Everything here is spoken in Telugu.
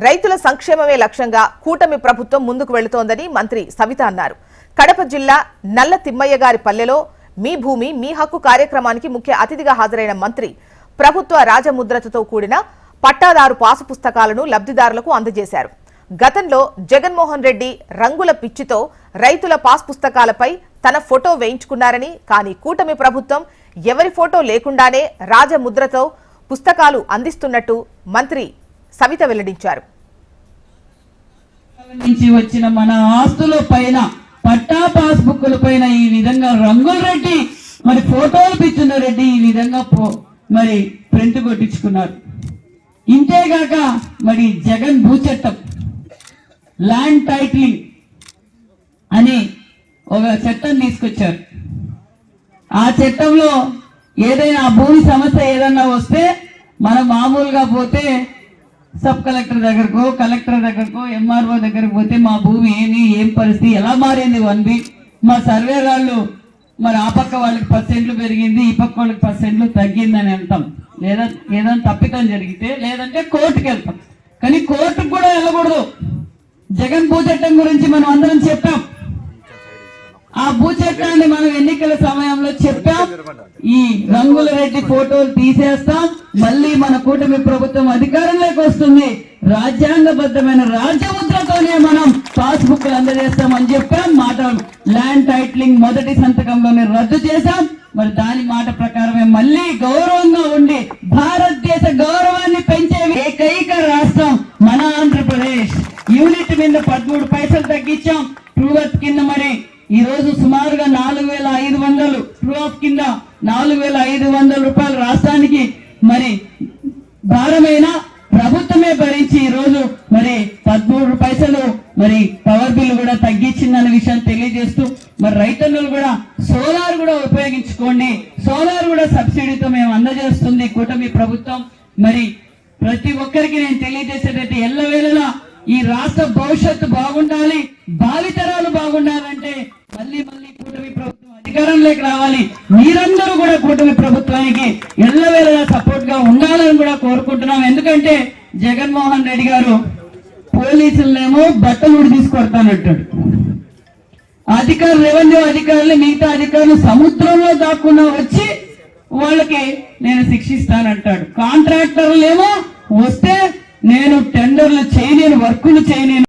రైతుల సంక్షేమమే లక్ష్యంగా కూటమి ప్రభుత్వం ముందుకు వెళుతోందని మంత్రి సవిత అన్నారు. కడప జిల్లా నల్ల తిమ్మయ్య గారి పల్లెలో మీ భూమి మీ హక్కు కార్యక్రమానికి ముఖ్య అతిథిగా హాజరైన మంత్రి ప్రభుత్వ రాజముద్రతో కూడిన పట్టాదారు పాసు పుస్తకాలను లబ్ధిదారులకు అందజేశారు. గతంలో జగన్మోహన్ రెడ్డి రంగుల పిచ్చితో రైతుల పాస్ పుస్తకాలపై తన ఫోటో వేయించుకున్నారని, కానీ కూటమి ప్రభుత్వం ఎవరి ఫోటో లేకుండానే రాజముద్రతో పుస్తకాలు అందిస్తున్నట్టు మంత్రి సవిత వెల్లడించారు. నుంచి వచ్చిన మన ఆస్తుల పైన పట్టా పాస్బుక్ల పైన ఈ విధంగా రంగుల రెడ్డి మరి ఫోటోలు పిచ్చిన రెడ్డి ఈ విధంగా మరి ప్రింట్ కొట్టించుకున్నారు. ఇంతేగాక మరి జగన్ భూచట్టం ల్యాండ్ టైటిలింగ్ అని ఒక చట్టం తీసుకొచ్చారు. ఆ చట్టంలో ఏదైనా భూమి సమస్య ఏదన్నా వస్తే మనం మామూలుగా పోతే సబ్ కలెక్టర్ దగ్గరకో కలెక్టర్ దగ్గరకో ఎంఆర్ఓ దగ్గరకు పోతే మా భూమి ఏం పరిస్థితి ఎలా మారింది 1B మా సర్వే వాళ్ళు మరి ఆ పక్క వాళ్ళకి % పెరిగింది ఈ పక్క వాళ్ళకి % తగ్గిందని వెళ్తాం. లేదా ఏదైనా తప్పితం జరిగితే లేదంటే కోర్టుకు వెళ్తాం. కానీ కోర్టుకు కూడా వెళ్ళకూడదు. జగన్ భూచట్టం గురించి మనం అందరం చెప్పాం. ఆ భూచట్టాన్ని మనం ఎన్నికల సమయంలో చెప్పాం. ఈ రంగుల రెడ్డి ఫోటోలు తీసేస్తాం, మళ్ళీ మన కూటమి ప్రభుత్వం అధికారంలోకి వస్తుంది, రాజ్యాంగబద్ధమైన రాజ్యముద్రతోనే మనం పాస్బుక్లు అందజేస్తామని చెప్పాం. మాట ల్యాండ్ టైటిలింగ్ మొదటి సంతకంలోనే రద్దు చేశాం. మరి దాని మాట ప్రకారమే మళ్ళీ గౌరవంగా ఉండి భారతదేశ గౌరవాన్ని పెంచే ఏకైక రాష్ట్రం మన ఆంధ్రప్రదేశ్. యూనిట్ మీద 13 పైసలు తగ్గించాం. ట్రూవర్త్ కింద మరి ఈ రోజు సుమారుగా 4500 ట్రూ ఆఫ్ కింద 4500 రూపాయలు రాష్ట్రానికి మరి భారమైన ప్రభుత్వమే భరించి ఈ రోజు మరి 13 పైసలు మరి పవర్ బిల్లు కూడా తగ్గించిందన్న విషయం తెలియజేస్తూ మరి రైతులు కూడా సోలార్ కూడా ఉపయోగించుకోండి. సోలార్ కూడా సబ్సిడీతో మేము అందజేస్తుంది కూటమి ప్రభుత్వం. మరి ప్రతి ఒక్కరికి నేను తెలియజేసేటట్టు ఎల్లవేళలా ఈ రాష్ట్ర భవిష్యత్తు బాగుండాలి, భావితరాలు బాగుండాలంటే మళ్ళీ కూటమి ప్రభుత్వం అధికారంలోకి రావాలి. మీరందరూ కూడా కూటమి ప్రభుత్వానికి ఎల్లవేళలా సపోర్ట్ గా ఉండాలని కూడా కోరుకుంటున్నాం. ఎందుకంటే జగన్మోహన్ రెడ్డి గారు పోలీసులనేమో బట్టలు తీసుకొడతానంటాడు, రెవెన్యూ అధికారులు మిగతా అధికారులు సముద్రంలో దాక్కున్నా వచ్చి వాళ్ళకి నేను శిక్షిస్తానంటాడు. కాంట్రాక్టర్లు ఏమో వస్తే నేను టెండర్లు చేయలేను, వర్కులు చేయలేను.